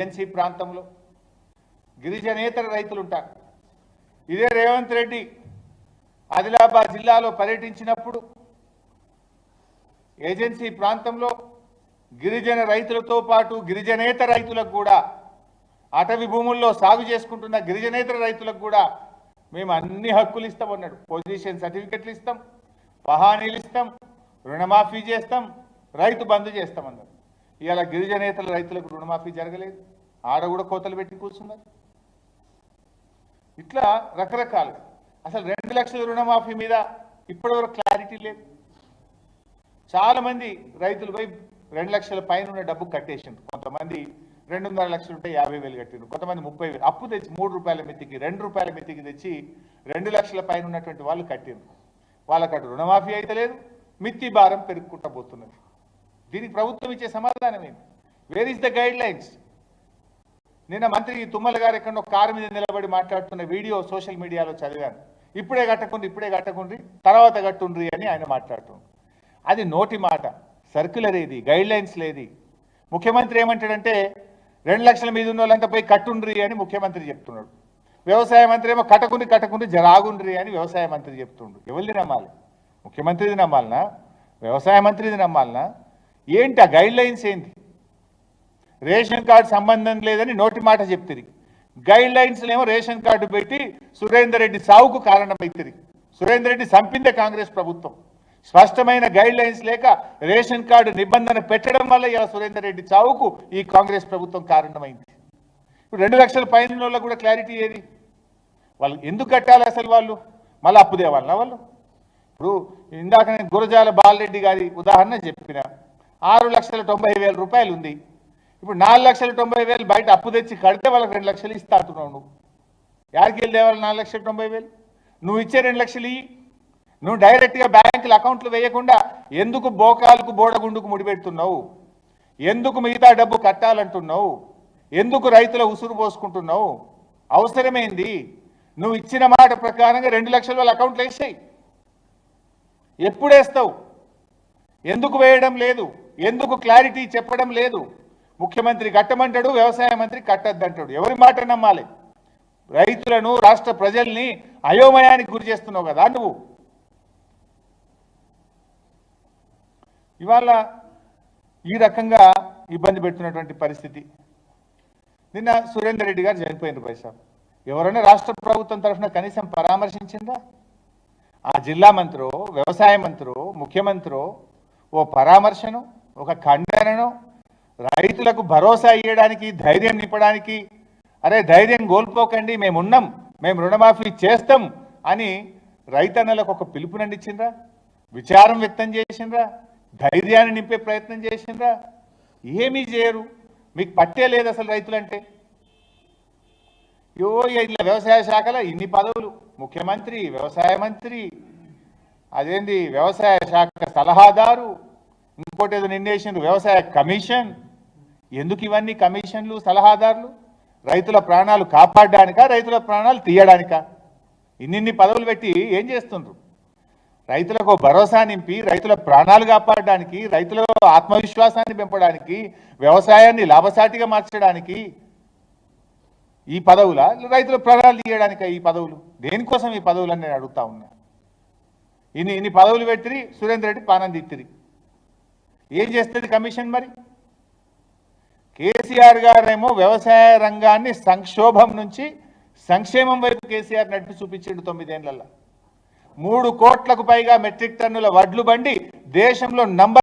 Agency ప్రాంతంలో గిరిజనేతర రైతులు ఉంటారు. ఇదే రేవంత్ రెడ్డి ఆదిలాబాద్ జిల్లాలో పర్యటించినప్పుడు ఏజెన్సీ ప్రాంతంలో గిరిజన రైతులతో పాటు గిరిజనేతర రైతులకు కూడా అటవీ భూముల్లో సాగు చేసుకుంటున్న గిరిజనేతర రైతులకు కూడా మేము అన్ని హక్కులు ఇస్తామన్నాడు. పొజిషన్ సర్టిఫికెట్లు ఇస్తాం, పహానీలు ఇస్తాం, రుణమాఫీ చేస్తాం, రైతు బంధు చేస్తామన్నారు. ఇవాళ గిరిజనేతల రైతులకు రుణమాఫీ జరగలేదు, ఆడ కూడా కోతలు పెట్టి కూర్చున్నారు. ఇట్లా రకరకాలు. అసలు 2 లక్షల రుణమాఫీ మీద ఇప్పటివరకు క్లారిటీ లేదు. చాలా మంది రైతులు పోయి 2 లక్షల పైన ఉన్న డబ్బు కట్టేసిండ్రు. కొంతమంది 2.5 లక్షలు ఉంటే 50,000 కట్టిండ్రు, కొంతమంది 30,000 అప్పు తెచ్చి 3 రూపాయల మితికి 2 రూపాయల మితికి తెచ్చి 2 లక్షల పైన ఉన్నటువంటి వాళ్ళు కట్టిండ్రు. వాళ్ళకి అటు రుణమాఫీ అయితే లేదు, మిత్తి భారం పెరుగుకుంటా పోతున్నది. దీనికి ప్రభుత్వం ఇచ్చే సమాధానం ఏంటి? Where is the guide lines? నిన్న మంత్రి తుమ్మల గారు ఎక్కడో కారు మీద నిలబడి మాట్లాడుతున్న వీడియో సోషల్ మీడియాలో చదివాను. ఇప్పుడే కట్టకుండ్రి తర్వాత కట్టుండ్రి అని ఆయన మాట్లాడుతున్నారు. అది నోటి మాట, సర్క్యులర్ ఏది, గైడ్ లైన్స్ లేది. ముఖ్యమంత్రి ఏమంటాడంటే 2 లక్షల మీద ఉన్న వాళ్ళంతా పోయి కట్టుండ్రి అని ముఖ్యమంత్రి చెప్తున్నాడు. వ్యవసాయ మంత్రి ఏమో కట్టకుండ్రి జరాగుండ్రి అని వ్యవసాయ మంత్రి చెప్తుండ్రు. ఎవరిది నమ్మాలి? ముఖ్యమంత్రిది నమ్మాలనా? వ్యవసాయ మంత్రిది నమ్మాలనా? ఏంటి ఆ గైడ్ లైన్స్ ఏంటి? రేషన్ కార్డు సంబంధం లేదని నోటి మాట చెప్తుంది. గైడ్ లైన్స్ ఏమో రేషన్ కార్డు పెట్టి సురేందర్ రెడ్డి సావుకు కారణమైతుంది. సురేందర్ రెడ్డి చంపిందే కాంగ్రెస్ ప్రభుత్వం. స్పష్టమైన గైడ్ లైన్స్ లేక రేషన్ కార్డు నిబంధన పెట్టడం వల్ల ఇలా సురేందర్ రెడ్డి చావుకు ఈ కాంగ్రెస్ ప్రభుత్వం కారణమైంది. ఇప్పుడు 2 లక్షల పైన వాళ్ళకు కూడా క్లారిటీ ఏది? వాళ్ళు ఎందుకు కట్టాలి అసలు? వాళ్ళు మళ్ళీ అప్పు దేవాలన్నా వాళ్ళు? ఇప్పుడు ఇందాక నేను గురజాల బాలరెడ్డి గారి ఉదాహరణ చెప్పిన 6,90,000 రూపాయలు ఉంది. ఇప్పుడు 4,90,000 బయట అప్పు తెచ్చి కడితే వాళ్ళకి 2 లక్షలు ఇస్తా అంటున్నావు. నువ్వు యాడికి వెళ్ళి దేవాలి 4,90,000? నువ్వు ఇచ్చే 2 లక్షలు ఇయ్యి. నువ్వు డైరెక్ట్గా బ్యాంకుల అకౌంట్లు వేయకుండా ఎందుకు బోకాలకు బోడగుండుకు ముడిపెడుతున్నావు? ఎందుకు మిగతా డబ్బు కట్టాలంటున్నావు? ఎందుకు రైతుల ఉసురు పోసుకుంటున్నావు? అవసరమేంది? నువ్వు ఇచ్చిన మాట ప్రకారంగా 2 లక్షల వాళ్ళ అకౌంట్లు వేసాయి. ఎప్పుడు వేస్తావు? ఎందుకు వేయడం లేదు? ఎందుకు క్లారిటీ చెప్పడం లేదు? ముఖ్యమంత్రి కట్టమంటాడు, వ్యవసాయ మంత్రి కట్టద్దంటాడు. ఎవరి మాట నమ్మాలి? రైతులను, రాష్ట్ర ప్రజల్ని అయోమయానికి గురి చేస్తున్నావు కదా నువ్వు. ఇవాళ ఈ రకంగా ఇబ్బంది పెడుతున్నటువంటి పరిస్థితి. నిన్న సురేందర్ రెడ్డి గారు చనిపోయినారు. పైసా ఎవరైనా రాష్ట్ర ప్రభుత్వం తరఫున కనీసం పరామర్శించిందా? ఆ జిల్లా మంత్రో, వ్యవసాయ మంత్రో, ముఖ్యమంత్రో ఓ పరామర్శను, ఒక ఖండనను, రైతులకు భరోసా ఇవ్వడానికి, ధైర్యం నింపడానికి, అరే ధైర్యం కోల్పోకండి, మేమున్నాం, మేము రుణమాఫీ చేస్తాం అని రైతన్నలకు ఒక పిలుపునండిచ్చిండ్రా? విచారం వ్యక్తం చేసిండ్రా? ధైర్యాన్ని నింపే ప్రయత్నం చేసిండ్రా? ఏమీ చేయరు. మీకు పట్టే లేదు అసలు రైతులంటే. ఇట్లా వ్యవసాయ శాఖలో ఇన్ని పదవులు, ముఖ్యమంత్రి, వ్యవసాయ మంత్రి, అదేంది వ్యవసాయ శాఖ సలహాదారు, ఇంకోటి ఏదో నిన్నేసిండ్రు వ్యవసాయ కమిషన్. ఎందుకు ఇవన్నీ కమిషన్లు, సలహాదారులు? రైతుల ప్రాణాలు కాపాడడానికా, రైతుల ప్రాణాలు తీయడానికా? ఇన్ని పదవులు పెట్టి ఏం చేస్తుండ్రు? రైతులకు భరోసా నింపి, రైతుల ప్రాణాలు కాపాడడానికి, రైతుల ఆత్మవిశ్వాసాన్ని పెంపడానికి, వ్యవసాయాన్ని లాభసాటిగా మార్చడానికి ఈ పదవుల, రైతుల ప్రాణాలు తీయడానిక ఈ పదవులు? దేనికోసం ఈ పదవులు అని నేను అడుగుతా ఉన్నా. ఇన్ని పదవులు పెట్టి సురేందర్ రెడ్డి పానం తీత్తిరి. ఏం చేస్తుంది కమిషన్ మరి? కేసీఆర్ గారేమో వ్యవసాయ రంగాన్ని సంక్షోభం నుంచి సంక్షేమం వైపు కేసీఆర్ నడిపి చూపించిండు 9 ఏళ్లలో. 3 కోట్లకు పైగా మెట్రిక్ టన్నుల వడ్లు బండి దేశంలో నంబర్